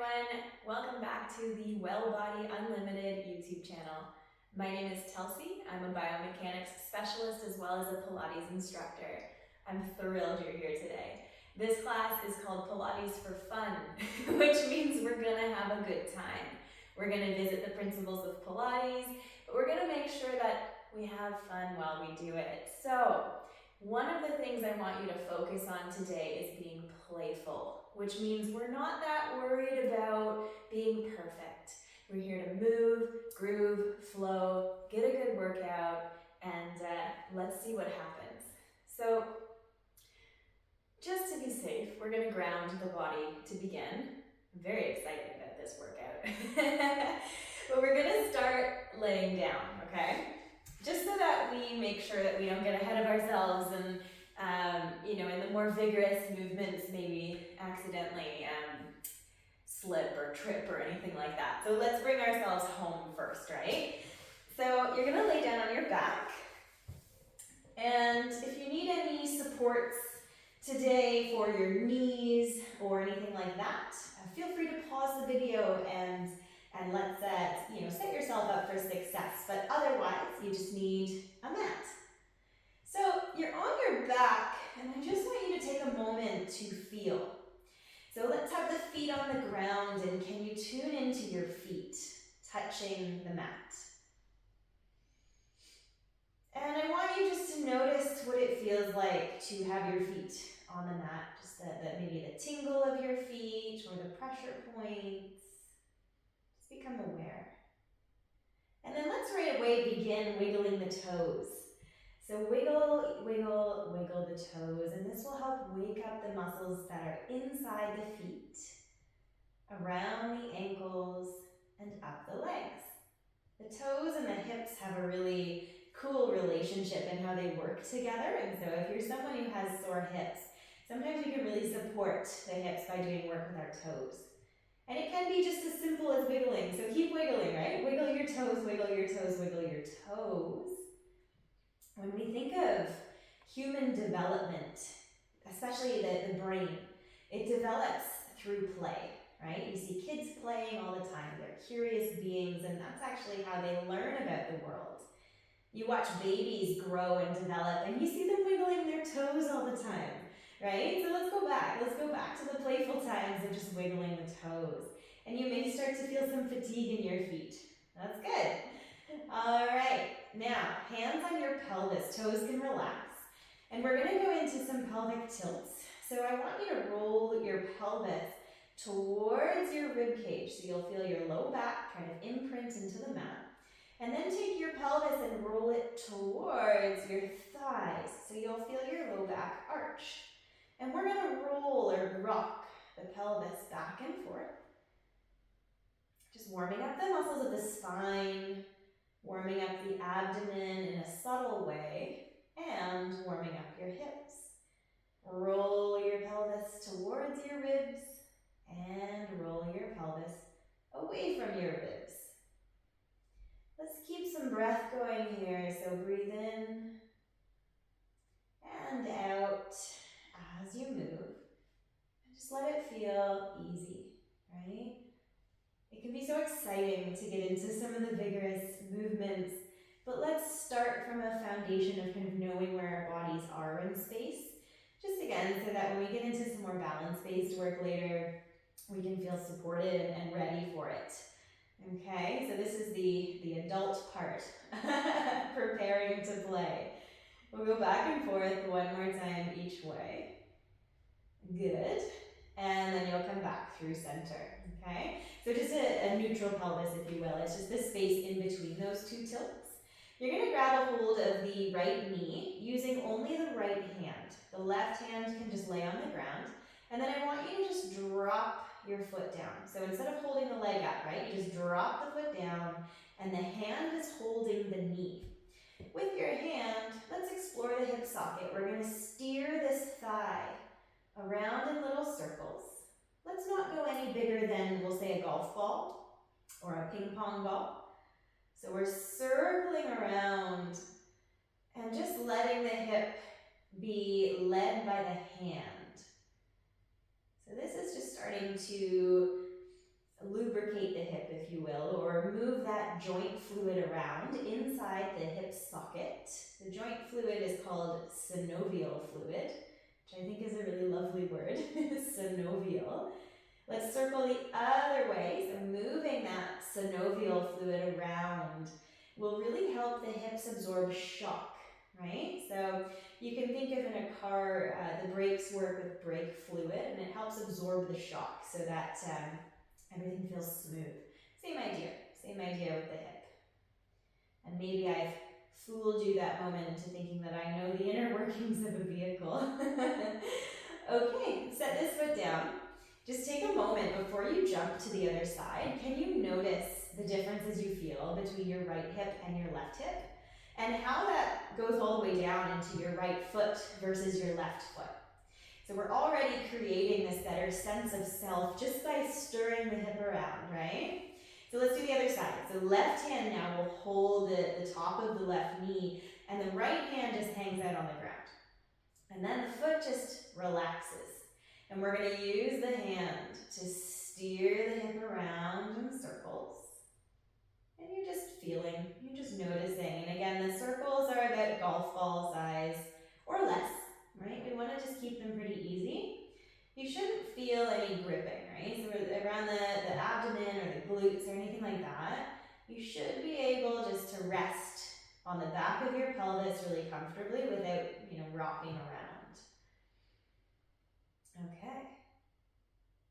everyone, welcome back to the Well Body Unlimited YouTube channel. My name is Telsey. I'm a biomechanics specialist as well as a Pilates instructor. I'm thrilled you're here today. This class is called Pilates for Fun, which means we're gonna have a good time. We're gonna visit the principles of Pilates, but we're gonna make sure that we have fun while we do it. So, one of the things I want you to focus on today is being playful, which means we're not that worried about being perfect. We're here to move, groove, flow, get a good workout, and let's see what happens. So, just to be safe, we're going to ground the body to begin. I'm very excited about this workout. But we're going to start laying down, okay? Just so that we make sure that we don't get ahead of ourselves and, in the more vigorous movements, maybe accidentally slip or trip or anything like that. So let's bring ourselves home first, right? So you're gonna lay down on your back. And if you need any supports today for your knees or anything like that, feel free to pause the video and let's set yourself up for success. But otherwise, you just need a mat. So you're on your back, and I just want you to take a moment to feel. So let's have the feet on the ground, and can you tune into your feet touching the mat? And I want you just to notice what it feels like to have your feet on the mat, just maybe the tingle of your feet or the pressure points. Just become aware. And then let's right away begin wiggling the toes. So wiggle, wiggle, wiggle the toes, and this will help wake up the muscles that are inside the feet, around the ankles, and up the legs. The toes and the hips have a really cool relationship in how they work together, and so if you're someone who has sore hips, sometimes we can really support the hips by doing work with our toes. And it can be just as simple as wiggling, so keep wiggling, right? Wiggle your toes, wiggle your toes, wiggle your toes. When we think of human development, especially the brain, it develops through play, right? You see kids playing all the time. They're curious beings, and that's actually how they learn about the world. You watch babies grow and develop, and you see them wiggling their toes all the time, right? So let's go back. Let's go back to the playful times of just wiggling the toes. And you may start to feel some fatigue in your feet. That's good. All right, now hands on your pelvis, toes can relax. And we're gonna go into some pelvic tilts. So I want you to roll your pelvis towards your rib cage. So you'll feel your low back kind of imprint into the mat. And then take your pelvis and roll it towards your thighs. So you'll feel your low back arch. And we're gonna roll or rock the pelvis back and forth. Just warming up the muscles of the spine, warming up the abdomen in a subtle way, and warming up your hips. Roll your pelvis towards your ribs, and roll your pelvis away from your ribs. Let's keep some breath going here, so breathe in and out as you move. And just let it feel easy, right? It can be so exciting to get into some of the vigorous movements, but let's start from a foundation of kind of knowing where our bodies are in space. Just again, so that when we get into some more balance-based work later, we can feel supported and ready for it. Okay, so this is the adult part, preparing to play. We'll go back and forth one more time each way. Good. And then you'll come back through center, okay? So just a neutral pelvis, if you will. It's just the space in between those two tilts. You're gonna grab a hold of the right knee using only the right hand. The left hand can just lay on the ground. And then I want you to just drop your foot down. So instead of holding the leg up, right, you just drop the foot down and the hand is holding the knee. With your hand, let's explore the hip socket. We're gonna steer this thigh around in little circles. Let's not go any bigger than, we'll say, a golf ball or a ping pong ball. So we're circling around and just letting the hip be led by the hand. So this is just starting to lubricate the hip, if you will, or move that joint fluid around inside the hip socket. The joint fluid is called synovial fluid, which I think is a really lovely word, synovial. Let's circle the other way. So moving that synovial fluid around will really help the hips absorb shock, right? So you can think of in a car, the brakes work with brake fluid, and it helps absorb the shock so that everything feels smooth. Same idea with the hip. And maybe I've fooled you that moment into thinking that I know the inner workings of a vehicle. Okay, set this foot down. Just take a moment before you jump to the other side. Can you notice the differences you feel between your right hip and your left hip? And how that goes all the way down into your right foot versus your left foot. So we're already creating this better sense of self just by stirring the hip around, right? So let's do the other side. So left hand now will hold the top of the left knee, and the right hand just hangs out on the ground. And then the foot just relaxes. And we're going to use the hand to steer the hip around in circles. And you're just feeling, you're just noticing. And again, the circles are about golf ball size or less, right? We want to just keep them pretty easy. You shouldn't feel any gripping, right? So around the abdomen or the glutes or anything like that, you should be able just to rest on the back of your pelvis really comfortably without, rocking around. Okay.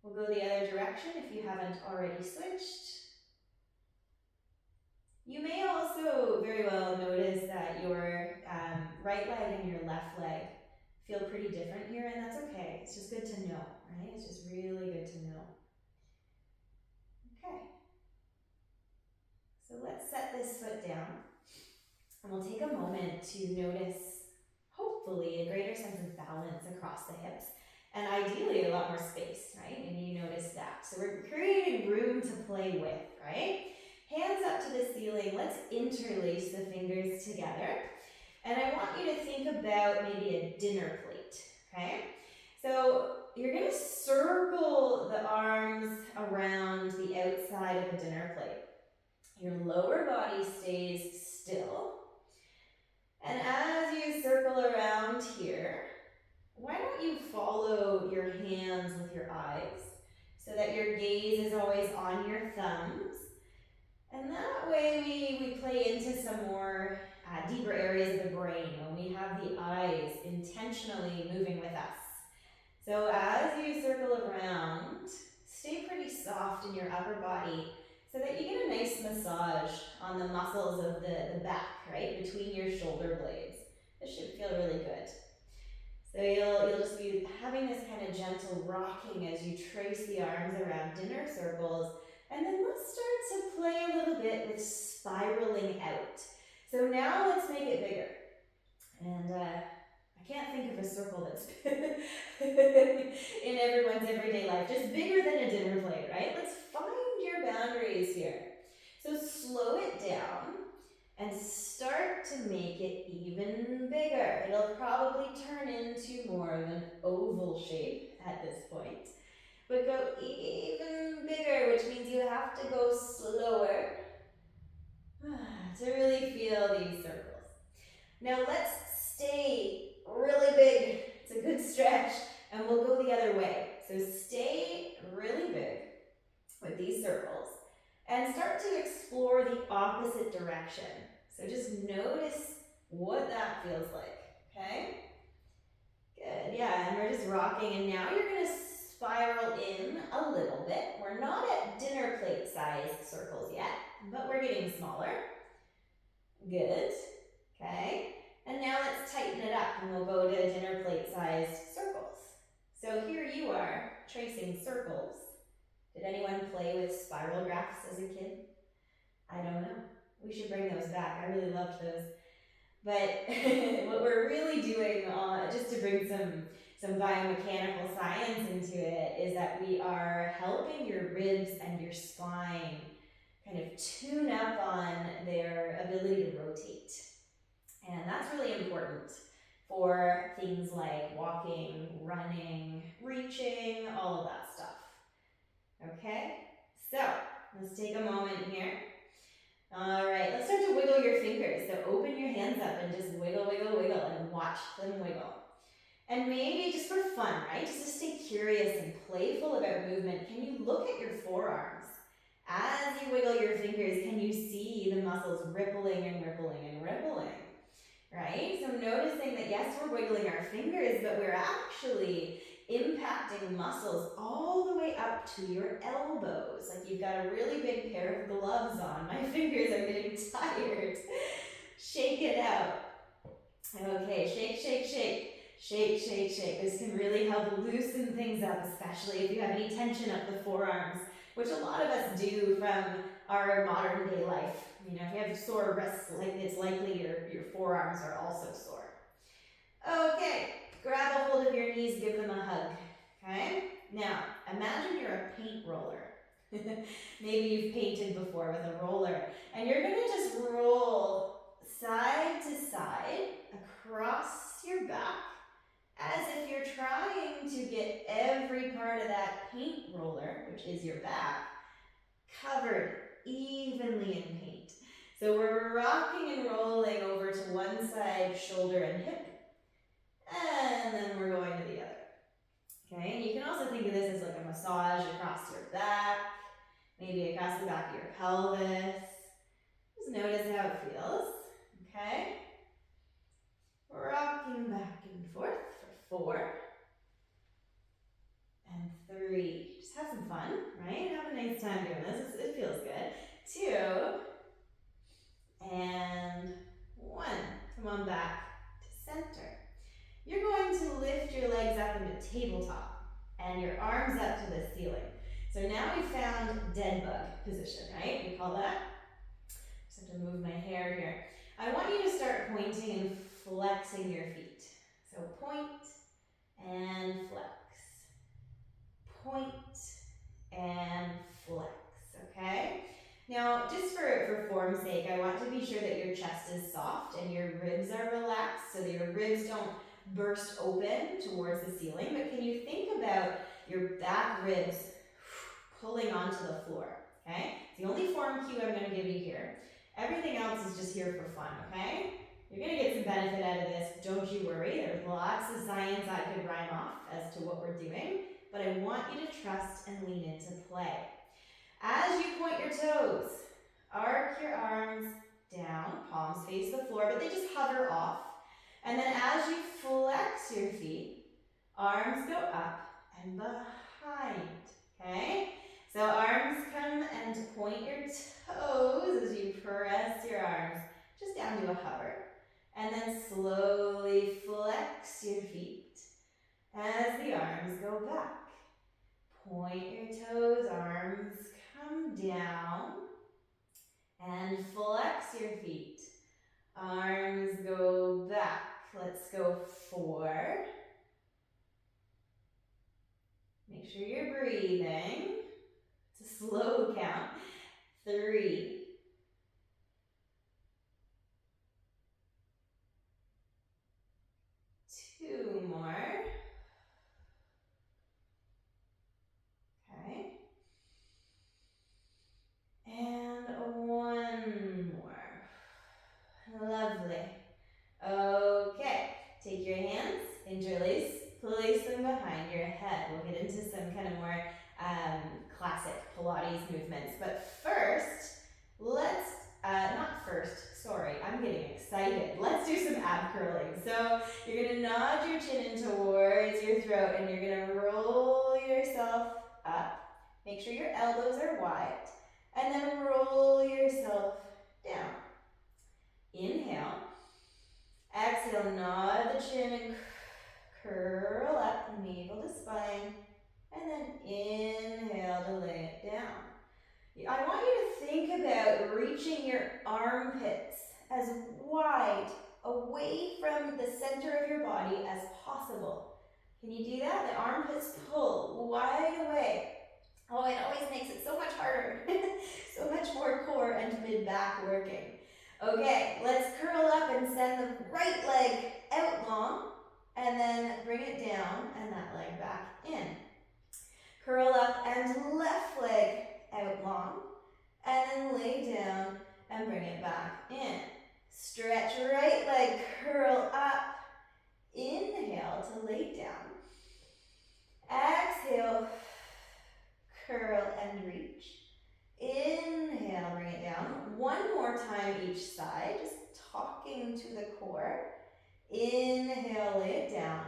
We'll go the other direction if you haven't already switched. You may also very well notice that your right leg and your left leg feel pretty different here, and that's okay. It's just good to know, right? It's just really good to know. Okay. So let's set this foot down, and we'll take a moment to notice, hopefully, a greater sense of balance across the hips. And ideally, a lot more space, right? Maybe you notice that. So we're creating room to play with, right? Hands up to the ceiling. Let's interlace the fingers together. And I want you to think about maybe a dinner plate, okay? So you're going to circle the arms around the outside of a dinner plate. Your lower body stays still. And as you circle around here, why don't you follow your hands with your eyes so that your gaze is always on your thumbs. And that way we play into some more deeper areas of the brain when we have the eyes intentionally moving with us. So as you circle around, stay pretty soft in your upper body so that you get a nice massage on the muscles of the back, right, between your shoulder blades. This should feel really good. So you'll just be having this kind of gentle rocking as you trace the arms around dinner circles. And then let's start to play a little bit with spiraling out. So now let's make it bigger. And I can't think of a circle that's in everyone's everyday life, just bigger than a dinner plate, right? Let's find your boundaries here. So slow it down and start to make it even bigger. It'll probably turn into more of an oval shape at this point. But go even bigger, which means you have to go slower to really feel these circles. Now let's stay really big. It's a good stretch, and we'll go the other way. So stay really big with these circles and start to explore the opposite direction. So just notice what that feels like, okay? Good, yeah, and we're just rocking, and now you're gonna spiral in a little bit. We're not at dinner plate size circles yet, but we're getting smaller. Good, okay? And now let's tighten it up, and we'll go to dinner plate sized circles. So here you are, tracing circles. Did anyone play with spiral graphs as a kid? I don't know. We should bring those back. I really loved those. But what we're really doing, just to bring some biomechanical science into it, is that we are helping your ribs and your spine kind of tune up on their ability to rotate. And that's really important for things like walking, running, reaching, all of that stuff. Okay? So Let's take a moment here. All right, let's start to wiggle your fingers. So open your hands up and just wiggle, wiggle, wiggle, and watch them wiggle. And maybe just for fun, right? Just to stay curious and playful about movement, can you look at your forearms? As you wiggle your fingers, can you see the muscles rippling and rippling and rippling? Right? So noticing that yes, we're wiggling our fingers, but we're actually impacting muscles all the way up to your elbows. Like you've got a really big pair of gloves on. My fingers are getting tired. Shake it out. Okay, shake, shake, shake. Shake, shake, shake. This can really help loosen things up, especially if you have any tension up the forearms, which a lot of us do from our modern day life. You know, if you have sore wrists, it's likely your forearms are also sore. Okay, grab a hold of your knees, give them a hug. Okay? Now, imagine you're a paint roller. Maybe you've painted before with a roller. And you're going to just roll side to side across your back as if you're trying to get every part of that paint roller, which is your back, covered evenly in paint. So we're rocking and rolling over to one side, shoulder and hip, and then we're going to the other. Okay, and you can also think of this as like a massage across your back, maybe across the back of your pelvis. Just notice how it feels. Okay, rocking back and forth for 4 and 3. Just have some fun, right? Have a nice time doing this. It feels good. 2 and 1. Come on back to center. You're going to lift your legs up into tabletop and your arms up to the ceiling. So now we found dead bug position, right? We call that. Just have to move my hair here. I want you to start pointing and flexing your feet. So point and flex. Point and flex, okay? Now, just for form's sake, I want to be sure that your chest is soft and your ribs are relaxed so that your ribs don't burst open towards the ceiling. But can you think about your back ribs pulling onto the floor, okay? It's the only form cue I'm going to give you here. Everything else is just here for fun, okay? You're going to get some benefit out of this, don't you worry. There's lots of science I could rhyme off as to what we're doing, but I want you to trust and lean into play. As you point your toes, arc your arms down, palms face the floor, but they just hover off. And then as you flex your feet, arms go up and behind, okay? So arms come and point your toes as you press your arms just down to a hover. And then slowly flex your feet as the arms go back. Point your toes, arms come down, and flex your feet. Arms go back. Let's go 4. Make sure you're breathing. It's a slow count. 3. 2 more. Okay. And 1 more. Lovely. Okay. Take your hands, interlace, place them behind your head. We'll get into some kind of more classic Pilates movements. But first, let's, I'm getting excited. Let's do some ab curling. So you're going to nod your chin in towards your throat and you're going to roll yourself up. Make sure your elbows are wide. And then roll yourself down. Inhale. Exhale, nod the chin and curl up, navel to spine. And then inhale to lay it down. I want you to think about reaching your armpits as wide away from the center of your body as possible. Can you do that? The armpits pull wide away. Oh, it always makes it so much harder. So much more core and mid-back working. Okay, let's curl up and send the right leg out long and then bring it down and that leg back in. Curl up and left leg out long back in. Stretch right leg, curl up. Inhale to lay down. Exhale, curl and reach. Inhale, bring it down. One more time each side, just talking to the core. Inhale, lay it down.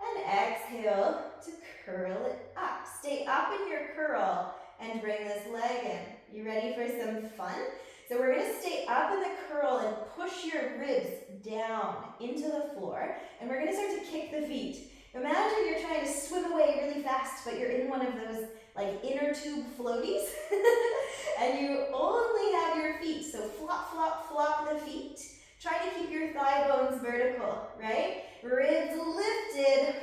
And exhale to curl it up. Stay up in your curl and bring this leg in. You ready for some fun? So we're going to stay up in the curl and push your ribs down into the floor. And we're going to start to kick the feet. Imagine you're trying to swim away really fast, but you're in one of those like inner tube floaties. And you only have your feet. So flop, flop, flop the feet. Try to keep your thigh bones vertical, right? Ribs lifted.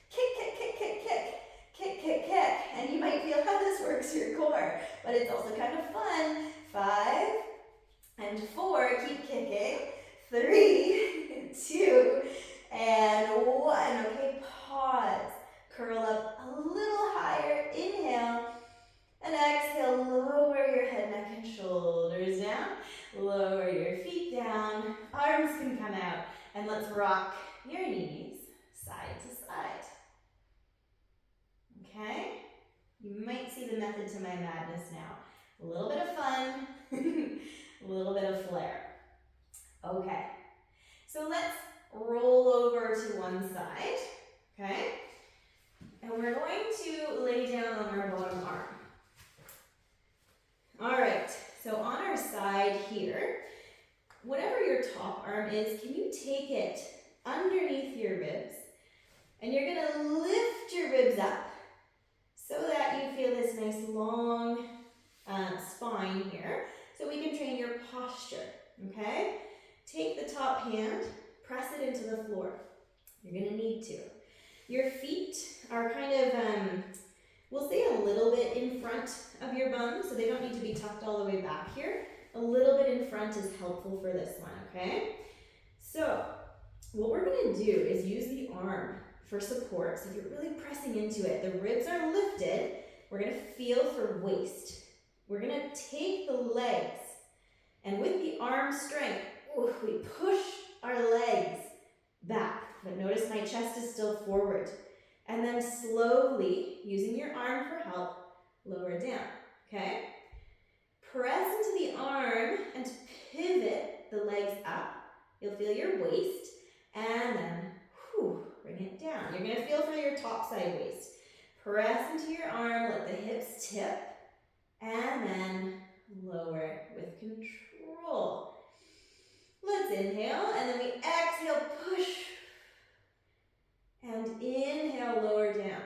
Kick, kick, kick, kick, kick. Kick, kick, kick. And you might feel how this works your core, but it's also kind of fun. 5 and 4. Keep kicking. 3, 2, and 1. Okay, pause. Curl up a little higher. Inhale. And exhale, lower your head, neck, and shoulders down. Lower your feet down. Arms can come out. And let's rock your knees side to side. Okay? You might see the method to my madness now. A little bit of fun, a little bit of flair. Okay. So let's roll over to one side. Okay? And we're going to lay down on our bottom arm. All right, so on our side here, whatever your top arm is, can you take it underneath your ribs? And you're gonna lift your ribs up so that you feel this nice long spine here, so we can train your posture, okay? Take the top hand, press it into the floor. You're gonna need to. Your feet are kind of, we'll say a little bit in front of your bum, so they don't need to be tucked all the way back here. A little bit in front is helpful for this one, okay? So, what we're gonna do is use the arm for support. So if you're really pressing into it, the ribs are lifted. We're gonna feel for waist. We're gonna take the legs, and with the arm strength, we push our legs back. But notice my chest is still forward. And then slowly, using your arm for help, lower down, okay? Press into the arm and pivot the legs up. You'll feel your waist, and then bring it down. You're gonna feel for your top side waist. Press into your arm, let the hips tip, and then lower with control. Let's inhale, and then we exhale, push. And inhale, lower down.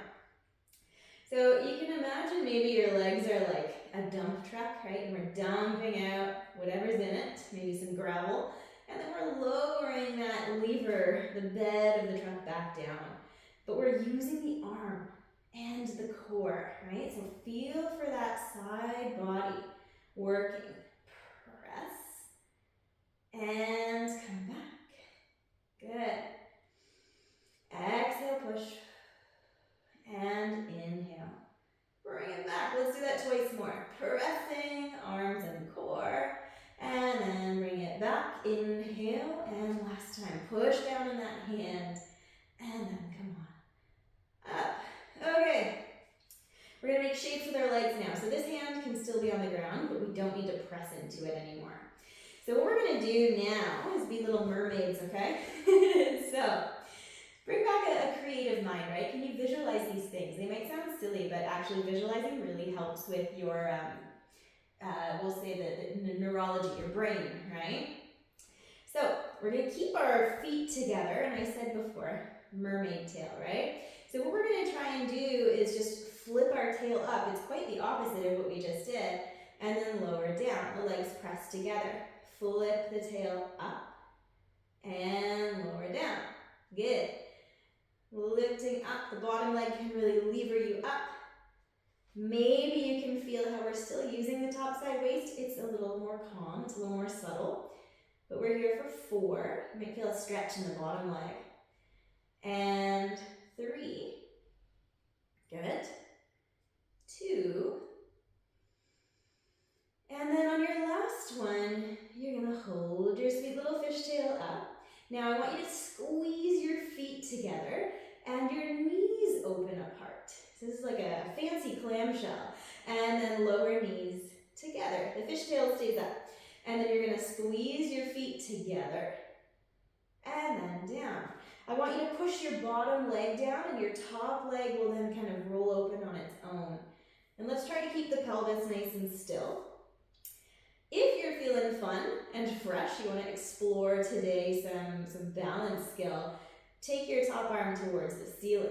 So you can imagine maybe your legs are like a dump truck, right? And we're dumping out whatever's in it, maybe some gravel. And then we're lowering that lever, the bed of the truck, back down. But we're using the arm and the core, right? So feel for that side body working. Press and come back. Good. Exhale, push, and inhale. Bring it back. Let's do that twice more. Pressing, arms and core, and then bring it back. Inhale, and last time. Push down on that hand, and then come on. Up. Okay. We're going to make shapes with our legs now. So this hand can still be on the ground, but we don't need to press into it anymore. So what we're going to do now is be little mermaids, okay? So bring back a creative mind, right? Can you visualize these things? They might sound silly, but actually visualizing really helps with your, we'll say the neurology, your brain, right? So we're gonna keep our feet together, and I said before, mermaid tail, right? So what we're gonna try and do is just flip our tail up. It's quite the opposite of what we just did, and then lower down. The legs press together. Flip the tail up, and lower down. Good. Lifting up, the bottom leg can really lever you up. Maybe you can feel how we're still using the top side waist. It's a little more calm, it's a little more subtle. But we're here for 4. You might feel a stretch in the bottom leg. And 3. Good. 2. And then on your last one, you're up. Now I want you to squeeze your feet together and your knees open apart. So this is like a fancy clamshell. And then lower knees together. The fishtail stays up. And then you're gonna squeeze your feet together and then down. I want you to push your bottom leg down and your top leg will then kind of roll open on its own. And let's try to keep the pelvis nice and still. If you're feeling fun and fresh, you want to explore today some balance skill, take your top arm towards the ceiling.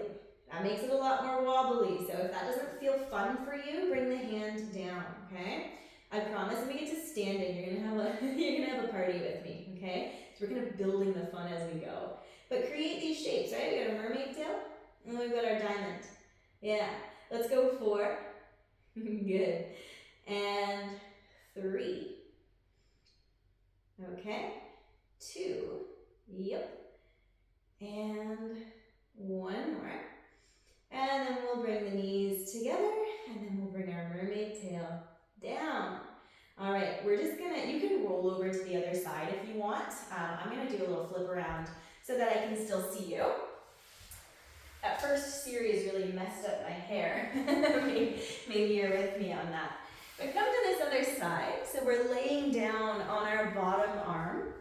That makes it a lot more wobbly, so if that doesn't feel fun for you, bring the hand down, okay? I promise when we get to standing, you're gonna have a party with me, okay? So we're kind of building the fun as we go. But create these shapes, right? We got a mermaid tail, and we've got our diamond. Yeah, let's go 4. Good. And 3. Okay. 2. Yep. And 1 more. And then we'll bring the knees together, and then we'll bring our mermaid tail down. All right, we're just gonna, you can roll over to the other side if you want. I'm gonna do a little flip around so that I can still see you. At first, Siri's really messed up my hair. Maybe you're with me on that. But come to this other side. So we're laying down on our bottom arm,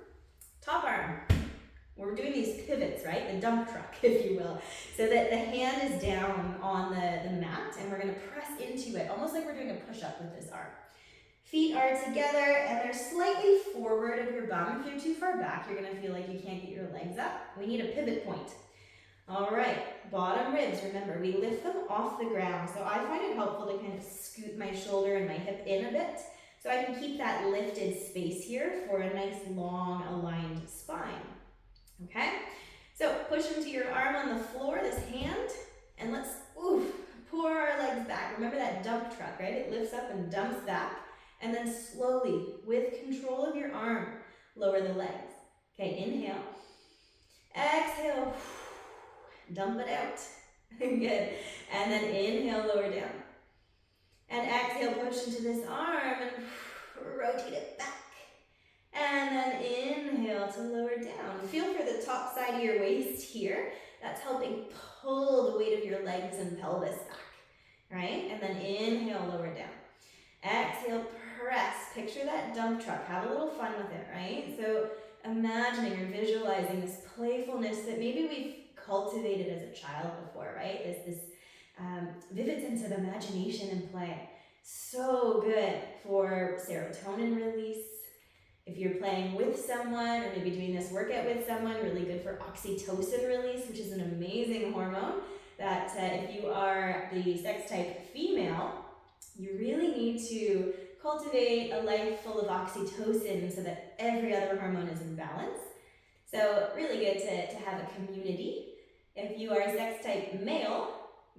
top arm. We're doing these pivots, right? The dump truck, if you will. So that the hand is down on the mat and we're gonna press into it, almost like we're doing a push-up with this arm. Feet are together and they're slightly forward of your bum. If you're too far back, you're gonna feel like you can't get your legs up. We need a pivot point. All right, bottom ribs, remember, we lift them off the ground. So I find it helpful to kind of scoot my shoulder and my hip in a bit so I can keep that lifted space here for a nice long aligned spine. Okay, so push into your arm on the floor, this hand, and let's pour our legs back. Remember that dump truck, right? It lifts up and dumps back, and then slowly, with control of your arm, lower the legs. Okay, inhale, exhale, dump it out. Good, and then inhale, lower down, and exhale, push into this arm and rotate it back. And then inhale to lower down. Feel for the top side of your waist here. That's helping pull the weight of your legs and pelvis back, right? And then inhale, lower down. Exhale, press. Picture that dump truck. Have a little fun with it, right? So imagining or visualizing this playfulness that maybe we've cultivated as a child before, right? This vivid sense of imagination and play. So good for serotonin release. If you're playing with someone or maybe doing this workout with someone, really good for oxytocin release, which is an amazing hormone that if you are the sex type female, you really need to cultivate a life full of oxytocin so that every other hormone is in balance. So really good to have a community. If you are a sex type male,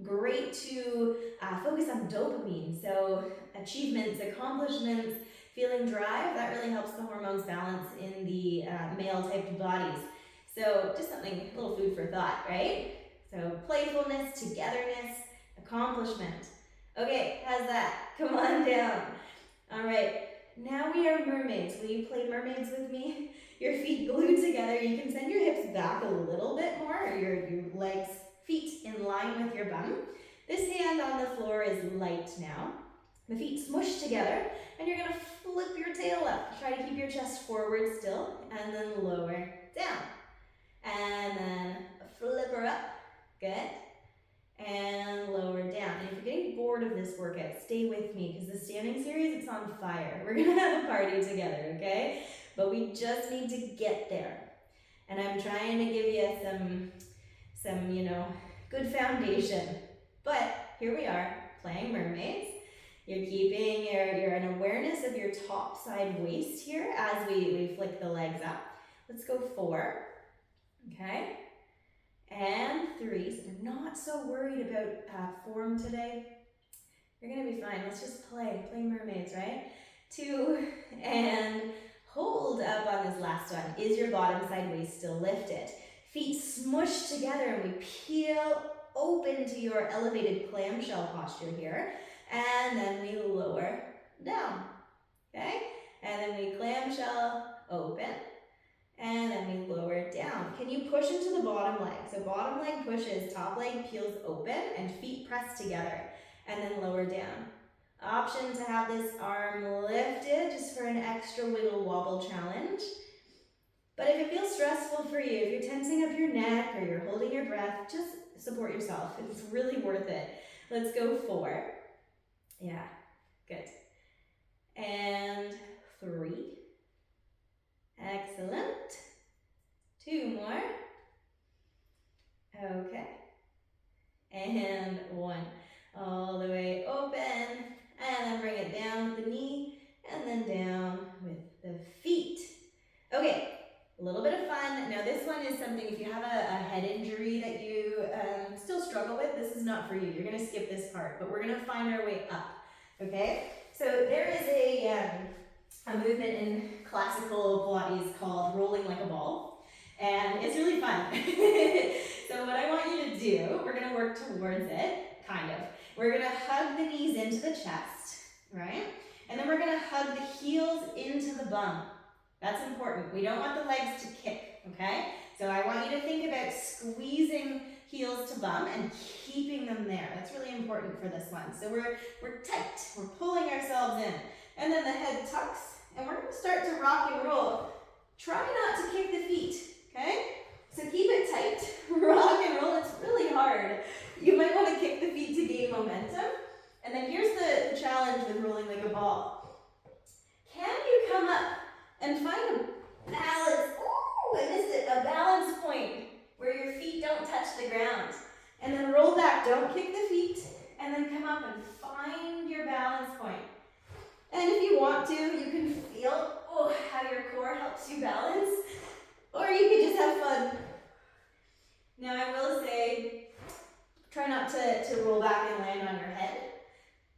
great to focus on dopamine. So achievements, accomplishments, feeling drive, that really helps the hormones balance in the male-typed bodies. So just something, a little food for thought, right? So playfulness, togetherness, accomplishment. Okay, how's that? Come on down. All right, now we are mermaids. Will you play mermaids with me? Your feet glued together. You can send your hips back a little bit more, or your legs, feet in line with your bum. This hand on the floor is light now. The feet smush together, and you're gonna flip your tail up. Try to keep your chest forward still, and then lower down. And then flip her up, good. And lower down. And if you're getting bored of this workout, stay with me, because the standing series, it's on fire. We're gonna have a party together, okay? But we just need to get there. And I'm trying to give you some, good foundation. But here we are, playing mermaids. You're keeping an awareness of your top side waist here as we flick the legs up. Let's go 4, okay? And 3, so you're not so worried about form today. You're gonna be fine, let's just play mermaids, right? 2, and hold up on this last one. Is your bottom side waist still lifted? Feet smush together and we peel open to your elevated clamshell posture here. And then we lower down, okay? And then we clamshell open. And then we bottom leg. So bottom leg pushes, top leg peels open, and feet press together, and then lower down. Option to have this arm lifted just for an extra wiggle wobble challenge. But if it feels stressful for you, if you're tensing up your neck or you're holding your breath, just support yourself. It's really worth it. Let's go 4. Yeah, good. And 3. Excellent. 2 more. Okay. And 1. All the way open. And then bring it down with the knee. And then down with the feet. Okay. A little bit of fun. Now this one is something, if you have a head injury that you still struggle with, this is not for you. You're going to skip this part, but we're going to find our way up. Okay? So there is a movement in classical Pilates called rolling like a ball, and it's really fun. So what I want you to do, we're going to work towards it, kind of. We're going to hug the knees into the chest, right? And then we're going to hug the heels into the bum. That's important. We don't want the legs to kick, okay? So I want you to think about squeezing heels to bum and keeping them there. That's really important for this one. So we're tight. We're pulling ourselves in. And then the head tucks, and we're going to start to rock and roll. Try not to kick the feet, okay? So keep it tight. Rock and roll. It's really hard. You might want to kick the feet to gain momentum. And then here's the challenge with rolling like a ball. Can you come up and find a balance? Oh, I missed it. A balance point where your feet don't touch the ground. And then roll back. Don't kick the feet. And then come up and find your balance point. And if you want to, you can feel how your core helps you balance. Or you could just have fun. Now I will say, try not to roll back and land on your head.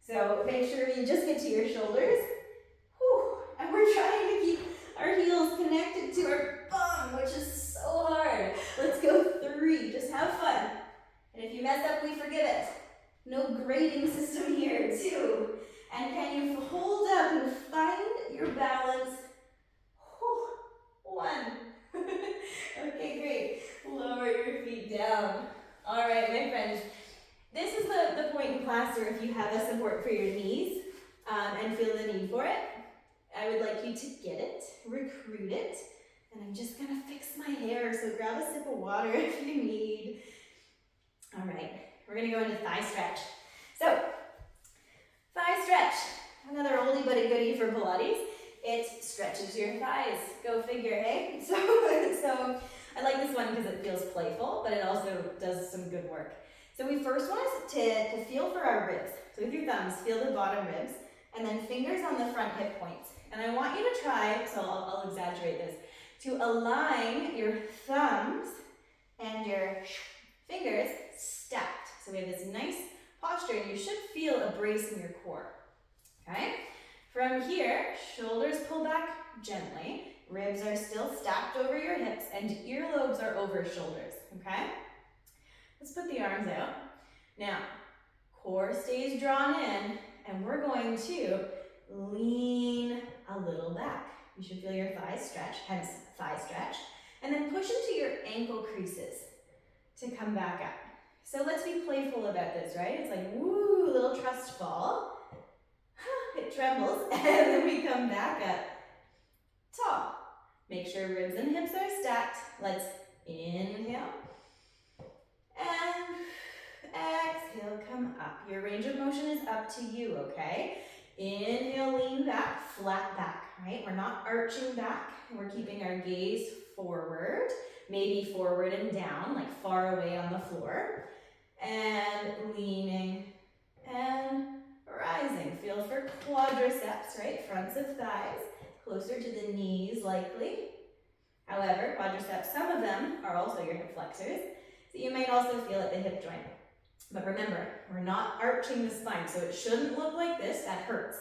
So make sure you just get to your shoulders. Whew. And we're trying to keep our heels connected to our bum, which is so hard. Let's go 3. Just have fun. And if you mess up, we forgive it. No grading system here. 2. And can you hold up and find your balance? 1. Okay, great. Lower your feet down. All right, my friends. This is the point in class where if you have a support for your knees and feel the need for it, I would like you to get it, recruit it, and I'm just gonna fix my hair, so grab a sip of water if you need. All right, we're gonna go into thigh stretch. So, thigh stretch, another oldie but a goodie for Pilates. It stretches your thighs. Go figure, hey? So I like this one because it feels playful, but it also does some good work. So we first want to feel for our ribs. So with your thumbs, feel the bottom ribs, and then fingers on the front hip points. And I want you to try, so I'll exaggerate this, to align your thumbs and your fingers stacked. So we have this nice posture, and you should feel a brace in your core, okay? From here, shoulders pull back gently, ribs are still stacked over your hips, and earlobes are over shoulders, okay? Let's put the arms out. Now, core stays drawn in, and we're going to lean a little back. You should feel your thighs stretch, hence thigh stretch, and then push into your ankle creases to come back up. So let's be playful about this, right? It's like, woo, little trust fall. It trembles, and then we come back up tall. Make sure ribs and hips are stacked. Let's inhale. And exhale, come up. Your range of motion is up to you, okay? Inhale, lean back, flat back, right? We're not arching back. We're keeping our gaze forward, maybe forward and down, like far away on the floor. And leaning and rising. Feel for quadriceps, right? Fronts of thighs, closer to the knees likely. However, quadriceps, some of them are also your hip flexors. So you might also feel at the hip joint. But remember, we're not arching the spine, so it shouldn't look like this. That hurts,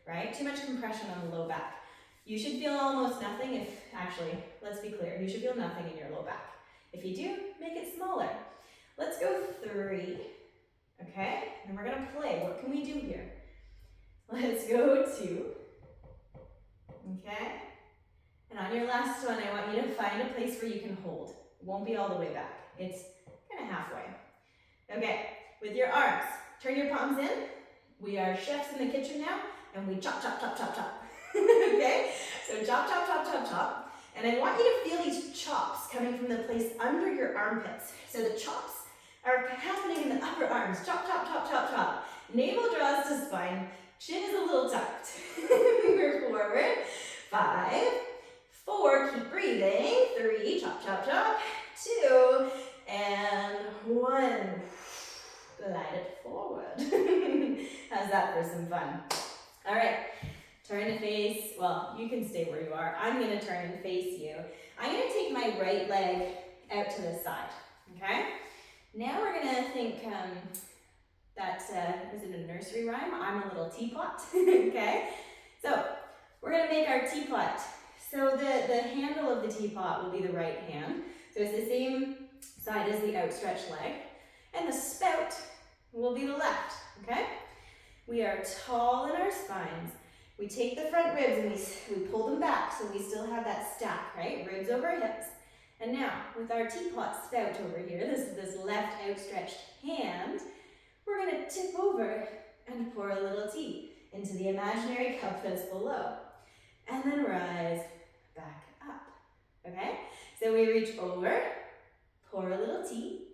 right? Too much compression on the low back. You should feel almost nothing if, actually, let's be clear, you should feel nothing in your low back. If you do, make it smaller. Let's go 3, okay? And we're gonna play. What can we do here? Let's go 2, okay? And on your last one, I want you to find a place where you can hold. It won't be all the way back. It's kind of halfway. Okay, with your arms, turn your palms in. We are chefs in the kitchen now, and we chop, chop, chop, chop, chop. Okay, so chop, chop, chop, chop, chop. And I want you to feel these chops coming from the place under your armpits. So the chops are happening in the upper arms. Chop, chop, chop, chop, chop. Navel draws to spine. Chin is a little tucked. We're forward. 5, 4, keep breathing. 3, chop, chop, chop. 2, and 1. Glide it forward. How's that for some fun? All right, turn to face, well, you can stay where you are. I'm gonna turn and face you. I'm gonna take my right leg out to the side, okay? Now we're gonna think is it a nursery rhyme? I'm a little teapot, okay? So we're gonna make our teapot. So the handle of the teapot will be the right hand. So it's the same side as the outstretched leg. And the spout will be the left, okay? We are tall in our spines. We take the front ribs and we pull them back so we still have that stack, right? Ribs over hips. And now, with our teapot spout over here, this left outstretched hand, we're gonna tip over and pour a little tea into the imaginary cup that's below. And then rise back up, okay? So we reach over, pour a little tea,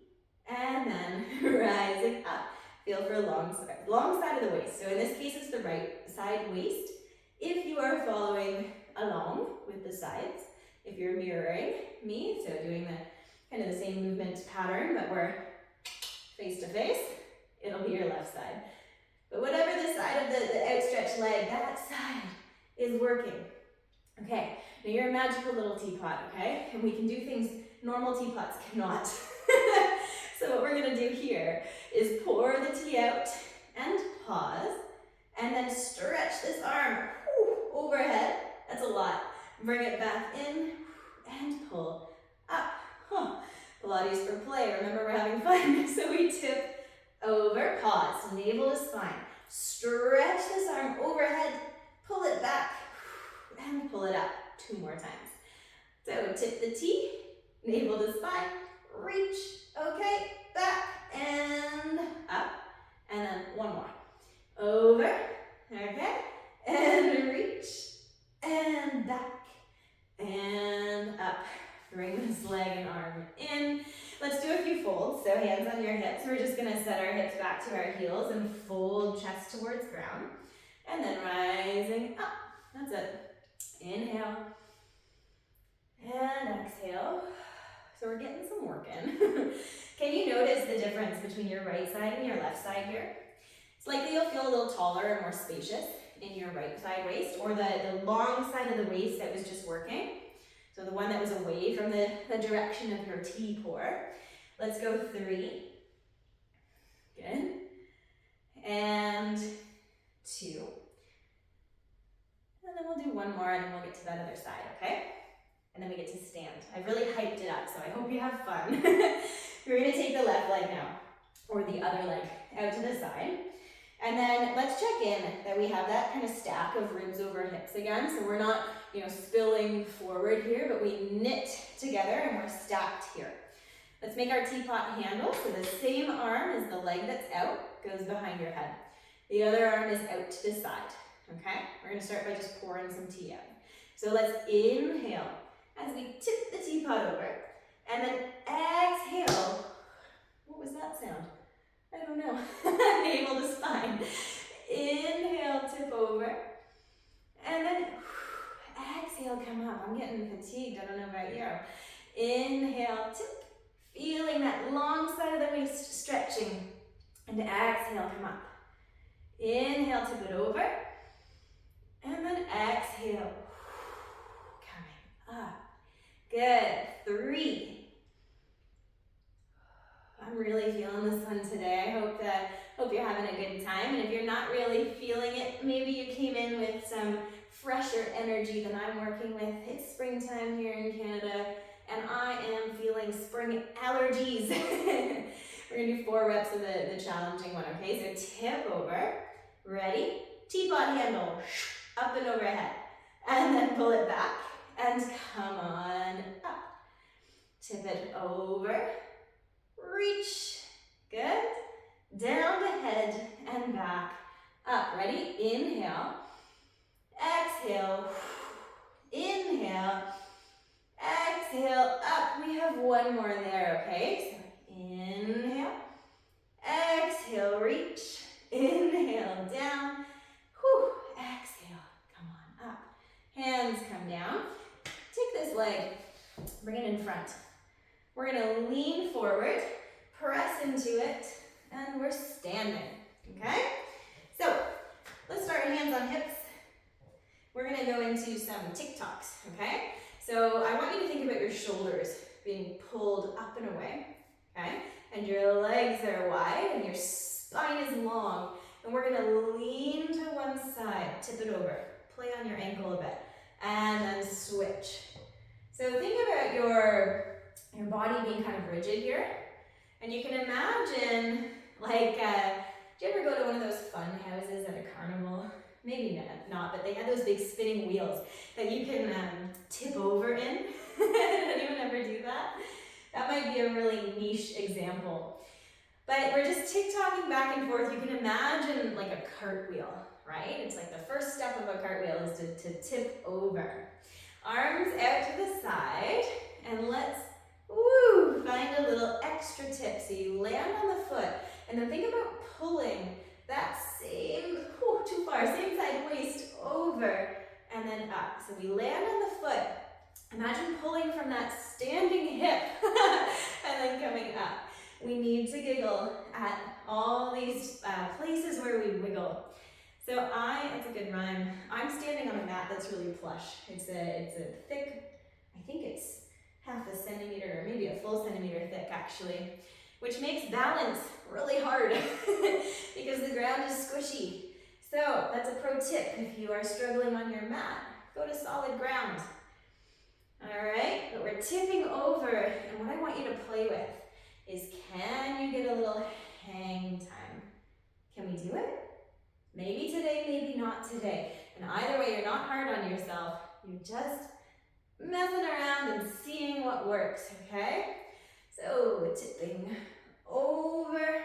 and then rising up. Feel for a long side of the waist. So in this case, it's the right side waist. If you are following along with the sides, if you're mirroring me, so doing the kind of the same movement pattern, but we're face to face, it'll be your left side. But whatever the side of the outstretched leg, that side is working. Okay, now you're a magical little teapot, okay? And we can do things normal teapots cannot. So what we're gonna do here is pour the tea out and pause, and then stretch this arm overhead. That's a lot. Bring it back in and pull up. Pilates for play. Remember, we're having fun. So we tip over, pause, navel to spine. Stretch this arm overhead, pull it back, and pull it up 2 more times. So tip the tea, navel to spine, reach, okay, back and up, and then 1 more. Over, okay, and reach, and back, and up. Bring this leg and arm in. Let's do a few folds. So hands on your hips. We're just gonna set our hips back to our heels and fold chest towards ground. And then rising up. That's it. Inhale. And exhale. So we're getting some work in. Can you notice the difference between your right side and your left side here? It's likely you'll feel a little taller and more spacious in your right side waist, or the long side of the waist that was just working. So the one that was away from the direction of your tea pour. Let's go 3. Good. And 2. And then we'll do 1 more, and then we'll get to that other side, okay? And then we get to stand. I've really hyped it up, so I hope you have fun. We're gonna take the left leg now, or the other leg, out to the side. And then let's check in that we have that kind of stack of ribs over hips again. So we're not, spilling forward here, but we knit together and we're stacked here. Let's make our teapot handle. So the same arm as the leg that's out goes behind your head. The other arm is out to the side, okay? We're gonna start by just pouring some tea out. So let's inhale as we tip the teapot over, and then exhale. What was that sound? I don't know. Navel to spine. Inhale, tip over, and then exhale, come up. I'm getting fatigued, I don't know about you. Inhale, tip, feeling that long side of the waist stretching, and exhale, come up. Inhale, tip it over, and then exhale, coming up. Good. 3. I'm really feeling this one today. I hope you're having a good time. And if you're not really feeling it, maybe you came in with some fresher energy than I'm working with. It's springtime here in Canada, and I am feeling spring allergies. We're gonna do 4 reps of the challenging one, okay? So tip over, ready? Teapot handle, up and overhead. And then pull it back, and come on up. Tip it over, reach. Good. Down the head and back. Up. Ready? Inhale. Exhale. Inhale. Exhale. Up. We have one more there, okay? So inhale. Exhale. Reach. Inhale. Down. Whew. Exhale. Come on up. Hands come down. Take this leg. Bring it in front. We're going to lean forward. Press into it. And we're standing. Okay? So, let's start hands on hips. We're going to go into some TikToks, okay? So I want you to think about your shoulders being pulled up and away, okay? And your legs are wide and your spine is long. And we're going to lean to one side, tip it over, play on your ankle a bit, and then switch. So think about your body being kind of rigid here. And you can imagine, like, do you ever go to one of those fun houses at a carnival? Maybe not, but they have those big spinning wheels that you can tip over in. Did anyone ever do that? That might be a really niche example. But we're just tick-tocking back and forth. You can imagine like a cartwheel, right? It's like the first step of a cartwheel is to tip over. Arms out to the side, and let's find a little extra tip. So you land on the foot, and then think about pulling that same, too far, same side waist over and then up. So we land on the foot. Imagine pulling from that standing hip and then coming up. We need to giggle at all these places where we wiggle. So it's a good rhyme. I'm standing on a mat that's really plush. It's a thick, I think it's half a centimeter or maybe a full centimeter thick actually, which makes balance really hard because the ground is squishy. So that's a pro tip if you are struggling on your mat. Go to solid ground. All right, but we're tipping over, and what I want you to play with is, can you get a little hang time? Can we do it? Maybe today, maybe not today. And either way, you're not hard on yourself. You're just messing around and seeing what works, okay? So tipping over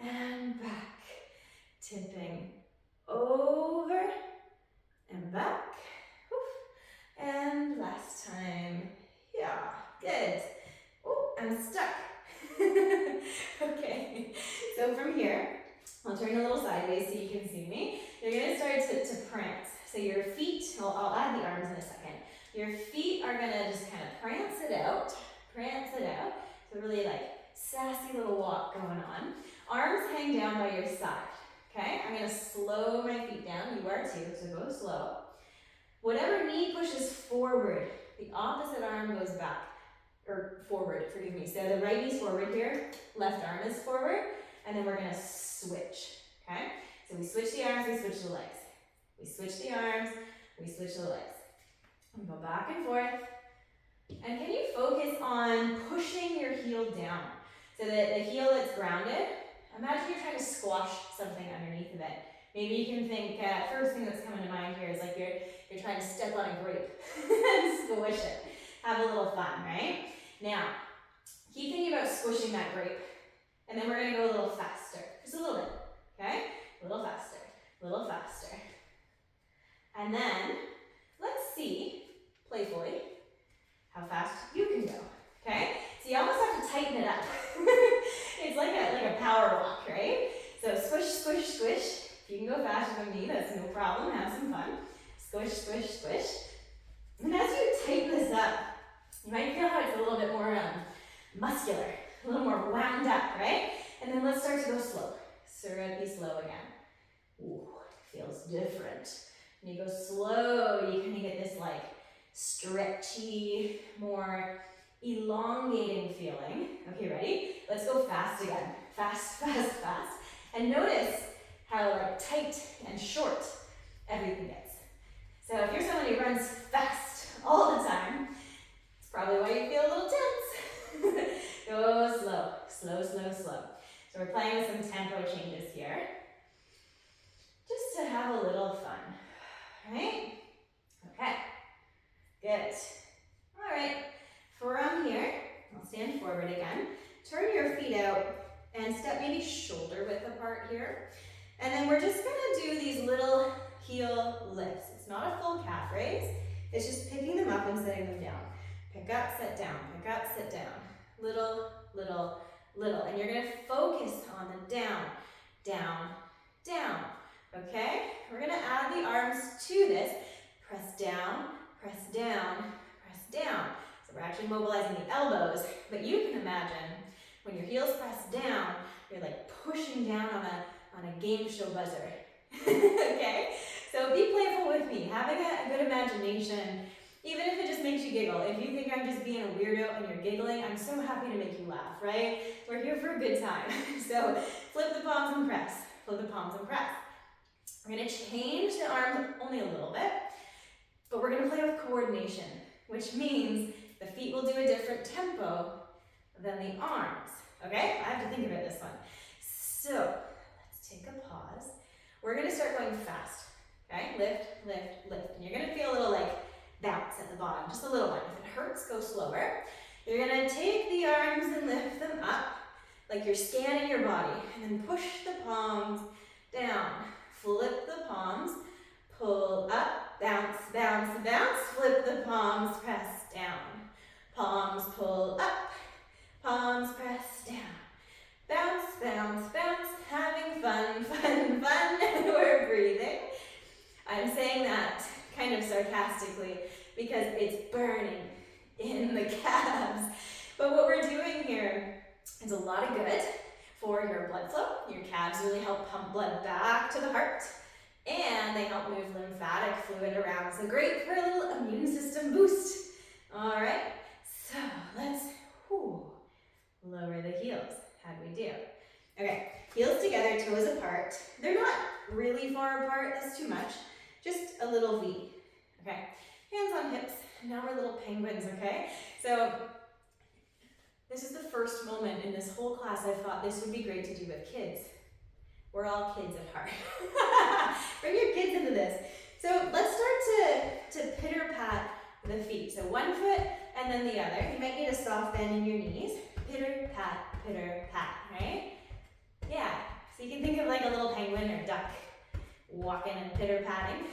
and back. Tipping over and back. And last time. Yeah, good. Oh, I'm stuck. Okay, so from here, I'll turn a little sideways so you can see me. You're going to start to prance. So your feet, I'll add the arms in a second. Your feet are going to just kind of prance it out. So really like sassy little walk going on. Arms hang down by your side. Okay, I'm going to slow my feet down. You are too, so go slow. Whatever knee pushes forward, the opposite arm goes back, or forward, forgive me. So the right knee's forward here, left arm is forward, and then we're going to switch, okay? So we switch the arms, we switch the legs. We switch the arms, we switch the legs. And go back and forth. And can you focus on pushing your heel down? So that the heel that's grounded, imagine you're trying to squash something underneath of it. Maybe you can think, first thing that's coming to mind here is like you're trying to step on a grape and squish it. Have a little fun, right? Now, keep thinking about squishing that grape. And then we're going to go a little faster. Just a little bit, okay? A little faster, a little faster. And then, let's see, playfully, how fast you can go, okay? So you almost have to tighten it up. It's like a power walk, right? So squish, squish, squish. If you can go faster than me, that's no problem. Have some fun. Squish, squish, squish. And as you tighten this up, you might feel how it's a little bit more muscular, a little more wound up, right? And then let's start to go slow. Start be slow again. Ooh, feels different. When you go slow, you kind of get this like stretchy, more elongating feeling. Okay, ready? Let's go fast again. Fast, fast, fast. And notice how like tight and short everything gets. So if you're someone who runs fast all the time, it's probably why you feel a little tense. Go slow, slow, slow, slow. So we're playing with some tempo changes here. Just to have a little fun, right? Okay, good. All right, from here, I'll stand forward again. Turn your feet part here. And then we're just gonna do these little heel lifts. It's not a full calf raise. It's just picking them up and setting them down. Pick up, set down, pick up, sit down. Little, little, little. And you're gonna focus on the down, down, down. Okay? We're gonna add the arms to this. Press down, press down, press down. So we're actually mobilizing the elbows, but you can imagine when your heels press down, you're like pushing down on a game show buzzer. Okay? So be playful with me, having a good imagination, even if it just makes you giggle. If you think I'm just being a weirdo and you're giggling, I'm so happy to make you laugh, right? We're here for a good time. So flip the palms and press, flip the palms and press. We're gonna change the arms only a little bit, but we're gonna play with coordination, which means the feet will do a different tempo than the arms, okay? I have to think about this one. So let's take a pause. We're gonna start going fast, okay? Lift, lift, lift. And you're gonna feel a little like bounce at the bottom, just a little one. If it hurts, go slower. You're gonna take the arms and lift them up like you're scanning your body, and then push the palms down. Flip the palms, pull up, bounce, bounce, bounce, flip the palms, press down. Palms pull up, palms press down. Bounce, bounce, bounce, having fun, fun, fun. We're breathing. I'm saying that kind of sarcastically because it's burning in the calves. But what we're doing here is a lot of good for your blood flow. Your calves really help pump blood back to the heart, and they help move lymphatic fluid around. So great for a little immune system boost. All right, so let's lower the heels. How'd we do? Okay, heels together, toes apart. They're not really far apart, that's too much. Just a little V, okay? Hands on hips, now we're little penguins, okay? So this is the first moment in this whole class I thought this would be great to do with kids. We're all kids at heart. Bring your kids into this. So let's start to pitter-pat the feet. So one foot and then the other. You might need a soft bend in your knees. Pitter-pat, right? Yeah, so you can think of like a little penguin or duck walking and pitter-patting.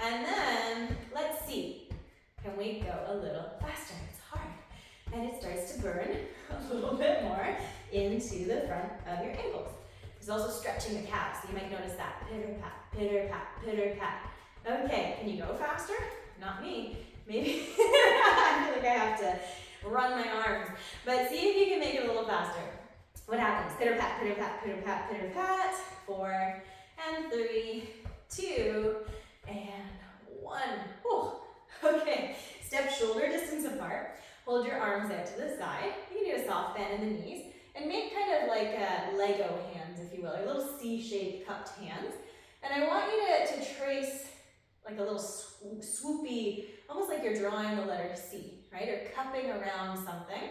And then, let's see, can we go a little faster? It's hard. And it starts to burn a little bit more into the front of your ankles. There's also stretching the calves, so you might notice that. Pitter-pat, pitter-pat, pitter-pat. Okay, can you go faster? Not me. Maybe I feel like I have to run my arms. But see if you can make it a little faster. What happens? Pitter-pat, pitter-pat, pitter-pat, pitter-pat. 4 and 3, 2, and 1. Whew. Okay, step shoulder distance apart. Hold your arms out to the side. You can do a soft bend in the knees. And make kind of like Lego hands, if you will, or little C-shaped cupped hands. And I want you to trace like a little swoopy, almost like you're drawing the letter C, right? Or cupping around something.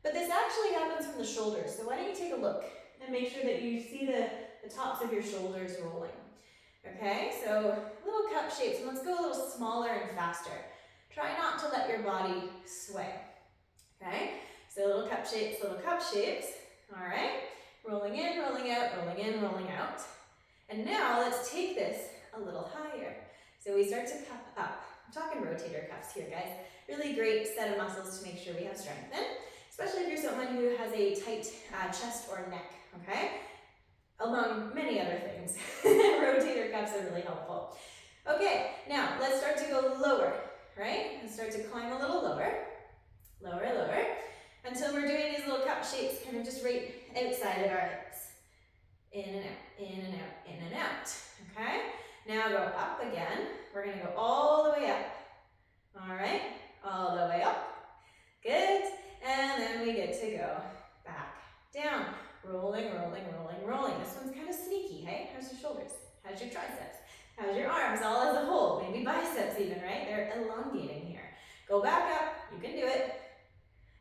But this actually happens from the shoulders. So why don't you take a look and make sure that you see the tops of your shoulders rolling. Okay, so little cup shapes, and let's go a little smaller and faster. Try not to let your body sway. Okay, so little cup shapes, little cup shapes. All right, rolling in, rolling out, rolling in, rolling out. And now let's take this a little higher. So we start to cup up. I'm talking rotator cuffs here, guys. Really great set of muscles to make sure we have strength in, especially if you're someone who has a tight chest or neck, okay? Among many other things. Rotator cuffs are really helpful. Okay, now let's start to go lower, right? Let's start to climb a little lower, lower, lower, until we're doing these little cup shapes kind of just right outside of our hips. In and out, in and out, in and out, okay? Now go up again. We're gonna go all the way up. All right, all the way up. Good, and then we get to go back down. Rolling, rolling, rolling, rolling. This one's kind of sneaky, hey? How's your shoulders? How's your triceps? How's your arms all as a whole? Maybe biceps even, right? They're elongating here. Go back up, you can do it.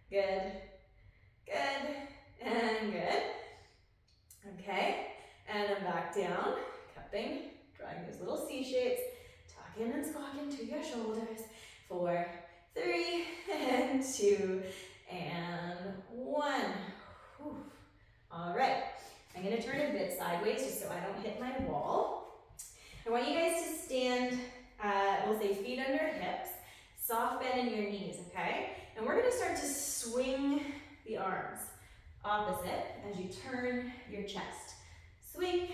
Good, good, and good. Okay, and then back down, cupping, drawing those little C shapes, tucking and squawking to your shoulders. 4, 3, and 2, and 1. Whew. All right, I'm gonna turn a bit sideways just so I don't hit my wall. I want you guys to stand, we'll say feet under hips, soft bend in your knees, okay? And we're gonna start to swing the arms opposite as you turn your chest. Swing,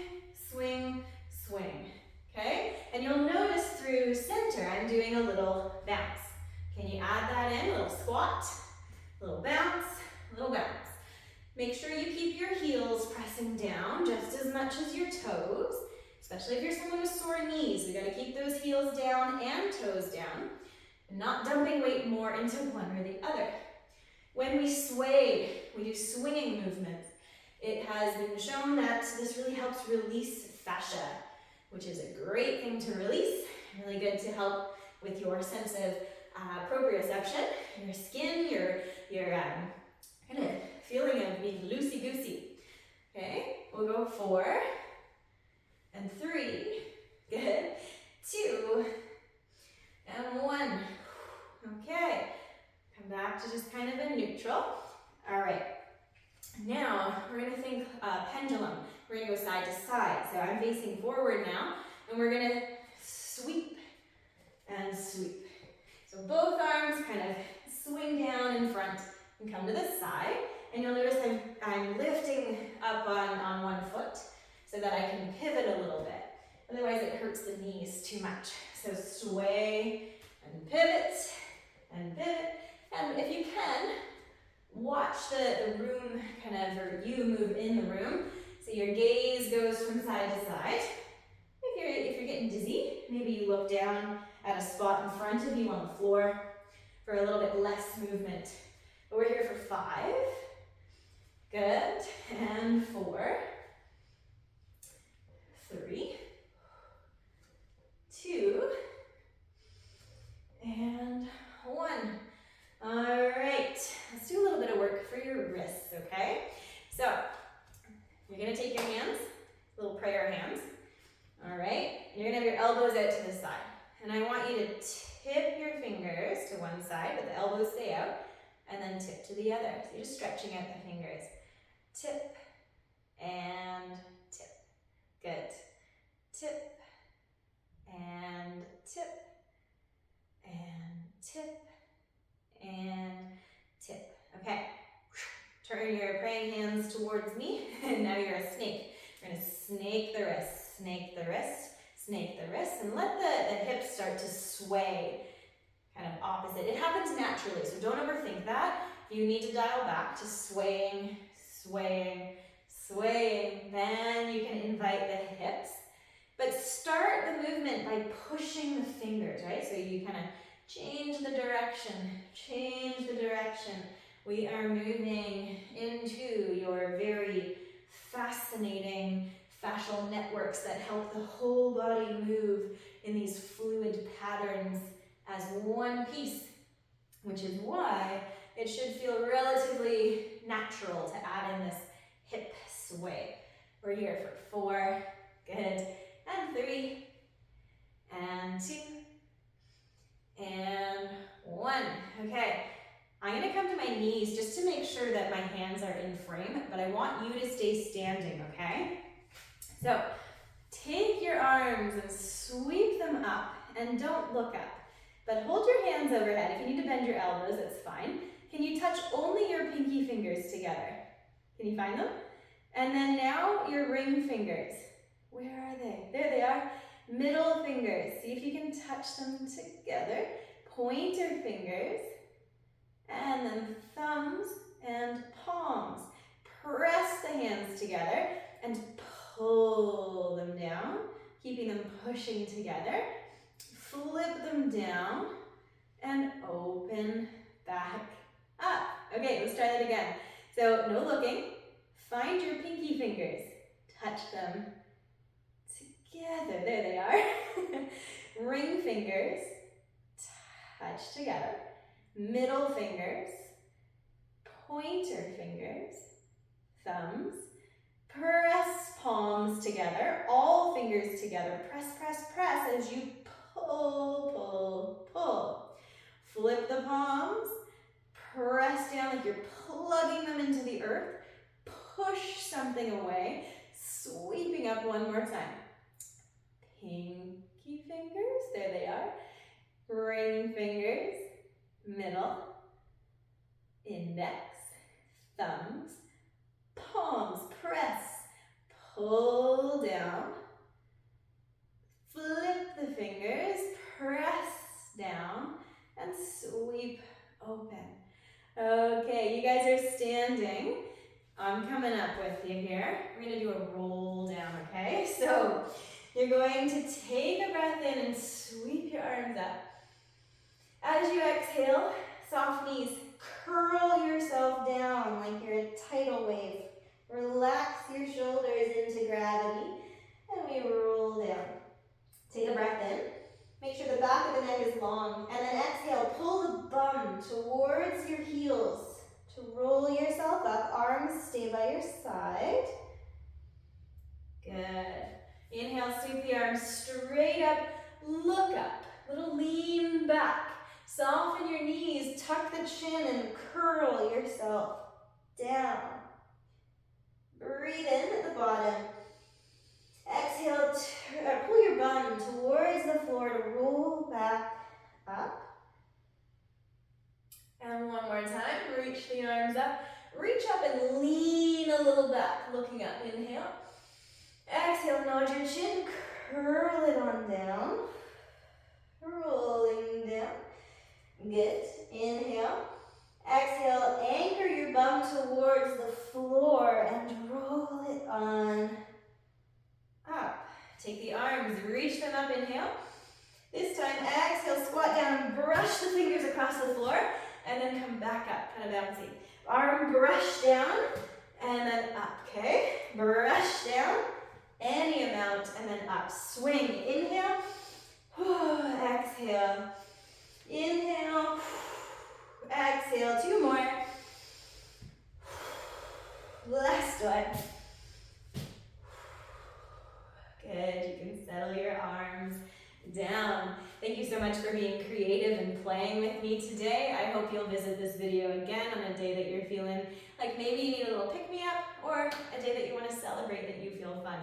swing, swing, okay? And you'll notice through center, I'm doing a little bounce. Can you add that in? A little squat, a little bounce, a little bounce. Make sure you keep your heels pressing down just as much as your toes, especially if you're someone with sore knees. We gotta keep those heels down and toes down, and not dumping weight more into one or the other. When we sway, we do swinging movements. It has been shown that this really helps release fascia, which is a great thing to release, really good to help with your sense of proprioception, your skin, your kind of feeling of being loosey-goosey. Okay, we'll go 4 and 3, good, 2 and 1. Okay, come back to just kind of a neutral. All right, now we're gonna think pendulum. We're gonna go side to side. So I'm facing forward now, and we're gonna sweep and sweep. So both arms kind of swing down in front and come to the side. And you'll notice I'm lifting up on one foot so that I can pivot a little bit. Otherwise it hurts the knees too much. So sway and pivot and pivot. And if you can, watch the room kind of, or you move in the room. So your gaze goes from side to side. If you're getting dizzy, maybe you look down at a spot in front of you on the floor for a little bit less movement. But we're here for 5. Good. And 4, 3, 2, and 1. All right, let's do a little bit of work for your wrists, okay? So you're gonna take your hands, little prayer hands, all right? And you're gonna have your elbows out to the side. And I want you to tip your fingers to one side, but the elbows stay out, and then tip to the other. So you're just stretching out the fingers. Tip and tip. Good. Tip and tip and tip and tip. Okay. Turn your praying hands towards me, and now you're a snake. We're gonna snake the wrist, snake the wrist, snake the wrist, and let the hips start to sway, kind of opposite. It happens naturally, so don't overthink that. You need to dial back to swaying, swaying, swaying. Then you can invite the hips. But start the movement by pushing the fingers, right? So you kind of change the direction, change the direction. We are moving into your very fascinating fascial networks that help the whole body move in these fluid patterns as one piece, which is why it should feel relatively natural to add in this hip sway. We're here for 4, good, and 3, and 2, and 1. Okay, I'm gonna come to my knees just to make sure that my hands are in frame, but I want you to stay standing, okay? So, take your arms and sweep them up, and don't look up. But hold your hands overhead. If you need to bend your elbows, that's fine. Can you touch only your pinky fingers together? Can you find them? And then now your ring fingers. Where are they? There they are. Middle fingers. See if you can touch them together. Pointer fingers. And then thumbs and palms. Press the hands together and pull them down, keeping them pushing together. Flip them down and open back up. Okay, let's try that again. So no looking. Find your pinky fingers. Touch them together. There they are. Ring fingers. Touch together. Middle fingers. Pointer fingers. Thumbs. Press palms together. All fingers together. Press, press, press as you pull, pull, pull. Flip the palms, press down like you're plugging them into the earth. Push something away. Sweeping up one more time. Pinky fingers, there they are. Ring fingers, middle, index, thumbs, palms, press, pull down, flip the fingers, press down, and sweep open. Okay, you guys are standing. I'm coming up with you here. We're gonna do a roll down, okay? So you're going to take a breath in and sweep your arms up. As you exhale, soft knees, curl yourself down like you're a tidal wave. Relax your shoulders into gravity, and we roll down. Take a breath in. Make sure the back of the neck is long, and then exhale, pull the bum towards your heels to roll yourself up. Arms stay by your side. Good. Inhale, sweep the arms straight up, look up, little lean back. Soften your knees, tuck the chin, and curl yourself down. Breathe in at the bottom. Exhale, pull your bum towards the floor to roll back up. And one more time, reach the arms up. Reach up and lean a little back, looking up. Inhale. Exhale, nod your chin, curl it on down. Rolling down. Good. Inhale. Exhale, anchor your bum towards the floor and roll it on up. Take the arms, reach them up, inhale. This time, exhale, squat down, brush the fingers across the floor, and then come back up, kind of bouncing. Arm brush down, and then up, okay? Brush down, any amount, and then up. Swing, inhale, exhale, inhale, exhale, two more. Last one. Good, you can settle your arms down. Thank you so much for being creative and playing with me today. I hope you'll visit this video again on a day that you're feeling like maybe you need a little pick-me-up, or a day that you want to celebrate that you feel fun.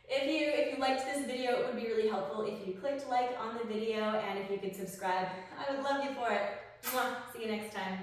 If you liked this video, it would be really helpful if you clicked like on the video, and if you could subscribe. I would love you for it. Mwah. See you next time.